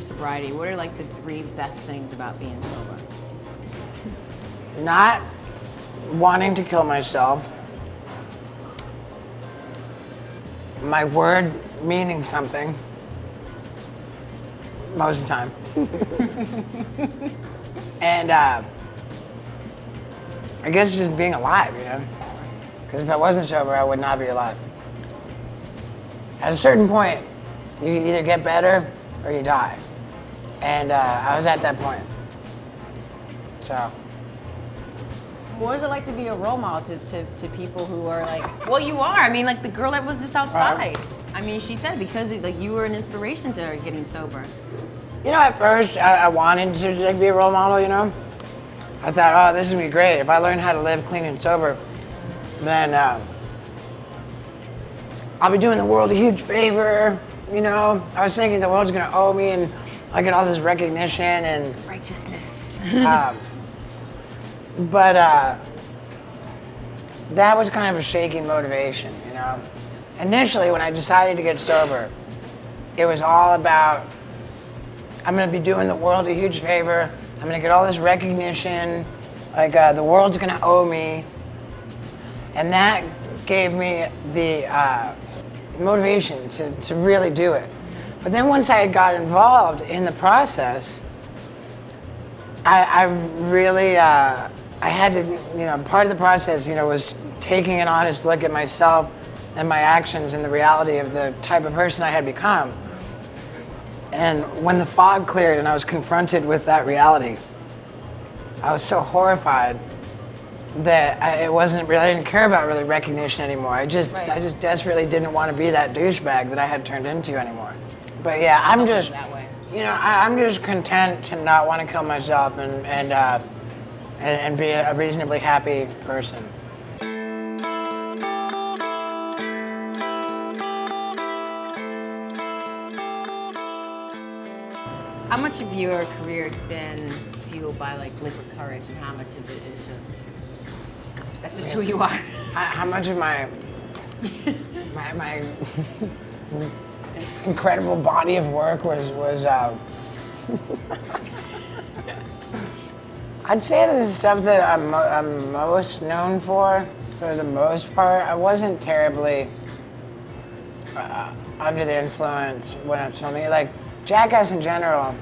sobriety, what are like the 3 best things about being sober? Not wanting to kill myself. My word meaning something. Most of the time. And I guess just being alive, you know? Because if I wasn't sober, I would not be alive. At a certain point, you either get better or you die. And I was at that point. So. What was it like to be a role model to people who are like, well, you are. I mean, like the girl that was just outside. I mean, she said because like you were an inspiration to her getting sober. You know, at first, I wanted to like, be a role model, you know? I thought, oh, this is gonna be great. If I learn how to live clean and sober, then I'll be doing the world a huge favor, you know? I was thinking the world's gonna owe me and I get all this recognition and... Righteousness. But that was kind of a shaky motivation, you know? Initially, when I decided to get sober, it was all about, I'm gonna be doing the world a huge favor, I'm gonna get all this recognition, like the world's gonna owe me. And that gave me the motivation to really do it. But then once I got involved in the process, I really, I had to, you know, part of the process, you know, was taking an honest look at myself and my actions and the reality of the type of person I had become. And when the fog cleared and I was confronted with that reality, I was so horrified that I didn't care about really recognition anymore. I just desperately didn't want to be that douchebag that I had turned into anymore. But yeah, I'm just, you know, I'm just content to not want to kill myself and be a reasonably happy person. How much of your career has been fueled by like liquid courage, and how much of it is just that's just who you are? How much of my incredible body of work was I'd say that the stuff that I'm most known for the most part, I wasn't terribly under the influence when I was filming. Like, Jackass in general,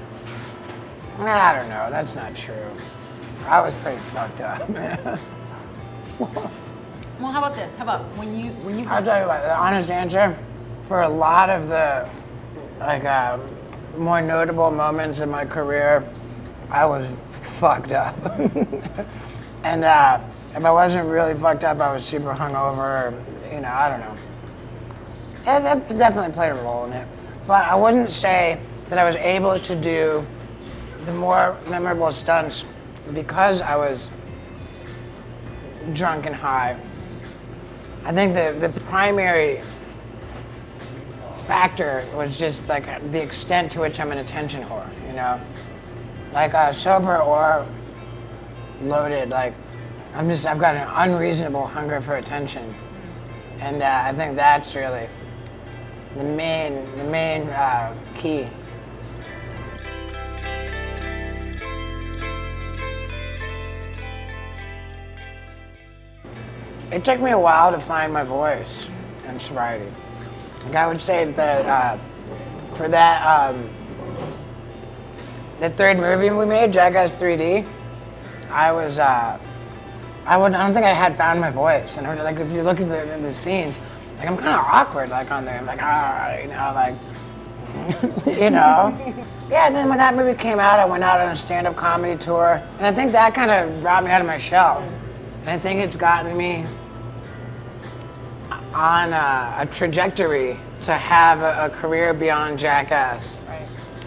I don't know, that's not true. I was pretty fucked up. Well, how about this? How about when you? I'll tell you what, the honest answer, for a lot of the more notable moments in my career, I was fucked up. And if I wasn't really fucked up, I was super hungover, you know, I don't know. Yeah, that definitely played a role in it. But I wouldn't say that I was able to do the more memorable stunts because I was drunk and high. I think the primary factor was just like the extent to which I'm an attention whore, you know? Like sober or loaded, like I've got an unreasonable hunger for attention. And I think that's really the main key. It took me a while to find my voice in sobriety. Like I would say that for that the third movie we made, Jackass 3D, I don't think I had found my voice. And like if you look at the scenes, like I'm kind of awkward, like on there. I'm like, you know, like, you know. Yeah. And then when that movie came out, I went out on a stand-up comedy tour, and I think that kind of brought me out of my shell. And I think it's gotten me on a trajectory to have a career beyond Jackass. Right.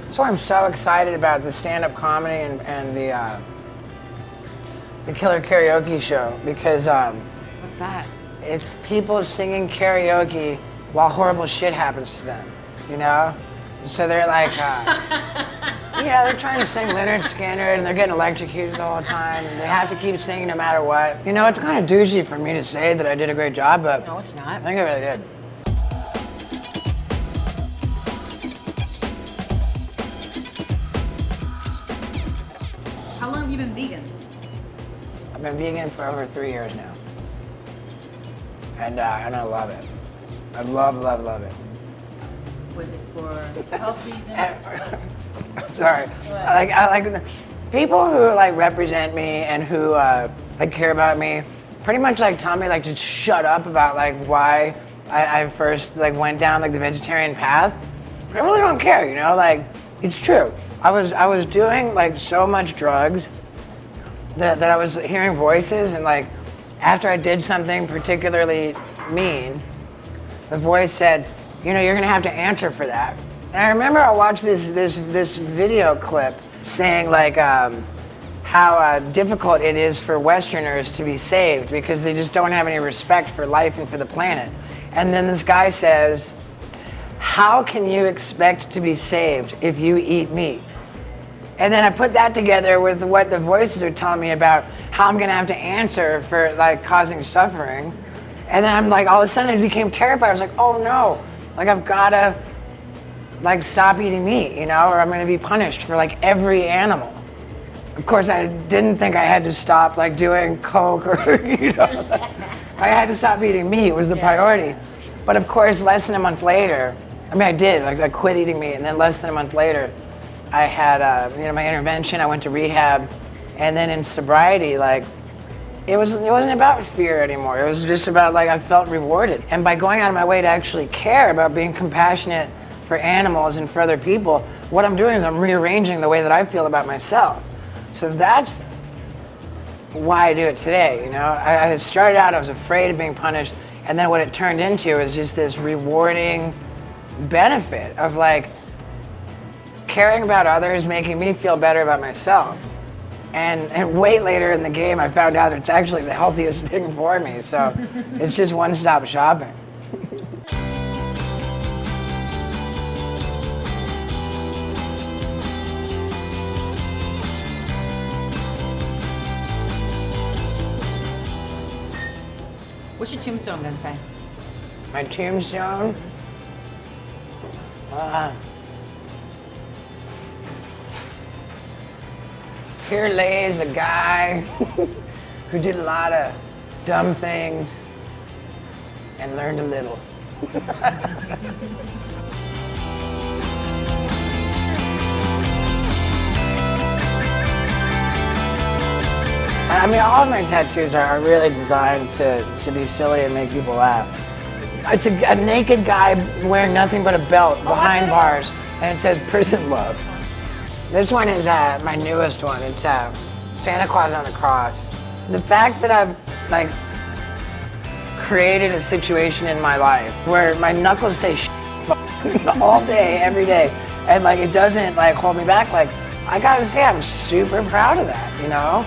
So I'm so excited about the stand-up comedy and the Killer Karaoke show because What's that? it's people singing karaoke while horrible shit happens to them, you know? So they're like, yeah, they're trying to sing Leonard Skinner and they're getting electrocuted the whole time and they have to keep singing no matter what. You know, it's kind of douchey for me to say that I did a great job, but No, it's not. I think I really did. been vegan for over 3 years now. And I love it. I love it. Was it for health reasons? Sorry. I like the people who like represent me and who like care about me. Pretty much like tell me like to shut up about like why I first like went down like the vegetarian path. I really don't care, you know. Like it's true. I was doing like so much drugs that I was hearing voices, and like after I did something particularly mean, the voice said, you know, you're gonna have to answer for that. And I remember I watched this video clip saying like how difficult it is for Westerners to be saved because they just don't have any respect for life and for the planet. And then this guy says, how can you expect to be saved if you eat meat? And then I put that together with what the voices are telling me about how I'm gonna have to answer for like causing suffering. And then I'm like, all of a sudden I became terrified. I was like, oh no, like I've gotta like stop eating meat, you know, or I'm gonna be punished for like every animal. Of course, I didn't think I had to stop like doing coke or, you know, I had to stop eating meat was the priority. But of course, less than a month later, I mean, I did, like I quit eating meat, and then less than a month later, I had, you know, my intervention, I went to rehab, and then in sobriety, like, it wasn't about fear anymore. It was just about like, I felt rewarded. And by going out of my way to actually care about being compassionate for animals and for other people, what I'm doing is I'm rearranging the way that I feel about myself. So that's why I do it today, you know? I started out, I was afraid of being punished, and then what it turned into is just this rewarding benefit of like, caring about others, making me feel better about myself. And way later in the game, I found out it's actually the healthiest thing for me. So it's just one-stop shopping. What's your tombstone gonna say? My tombstone? Here lays a guy who did a lot of dumb things and learned a little. I mean, all of my tattoos are really designed to be silly and make people laugh. It's a naked guy wearing nothing but a belt behind bars, and it says prison love. This one is my newest one. It's Santa Claus on the cross. The fact that I've like created a situation in my life where my knuckles say all day, every day, and like it doesn't like hold me back. Like I gotta say, I'm super proud of that, you know?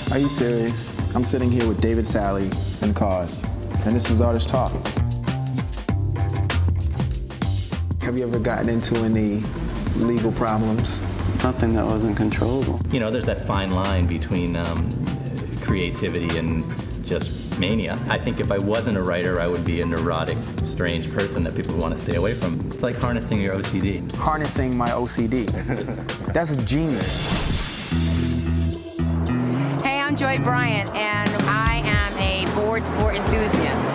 Are you serious? I'm sitting here with David Sally and Cause, and this is Artist Talk. Have you ever gotten into any legal problems? Nothing that wasn't controllable. You know, there's that fine line between creativity and just mania. I think if I wasn't a writer, I would be a neurotic, strange person that people would want to stay away from. It's like harnessing your OCD. Harnessing my OCD. That's genius. I'm Joy Bryant, and I am a board sport enthusiast.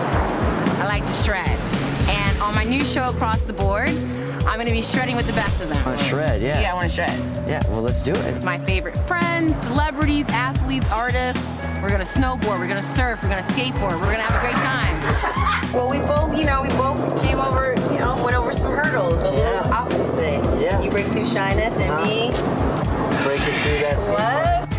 I like to shred. And on my new show, Across the Board, I'm going to be shredding with the best of them. Want to shred, yeah. Yeah, I want to shred. Yeah, well, let's do it. My favorite friends, celebrities, athletes, artists. We're going to snowboard, we're going to surf, we're going to skateboard, we're going to have a great time. Well, we both came over, went over some hurdles, a little obstacles today. Yeah. You break through shyness, and me. Breaking through that scene. What?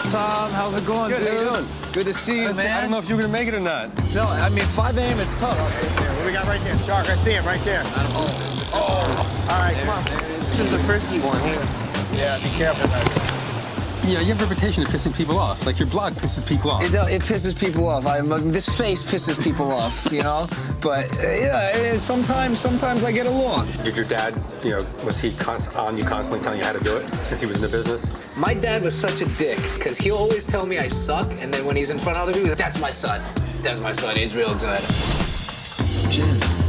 Tom, how's it going, Good, dude? how you doing? Good to see you, man. I don't know if you're gonna make it or not. No, I mean, 5 a.m. is tough. What do we got right there? Shark, I see him right there. Oh. All right, come on. This is the frisky one here. Yeah, be careful. you have a reputation of pissing people off. Like your blog pisses people off. It pisses people off. This face pisses people off, you know? But sometimes I get along. Did your dad, was he on you constantly telling you how to do it since he was in the business? My dad was such a dick because he'll always tell me I suck, and then when he's in front of other people, that's my son. That's my son. He's real good. Jim.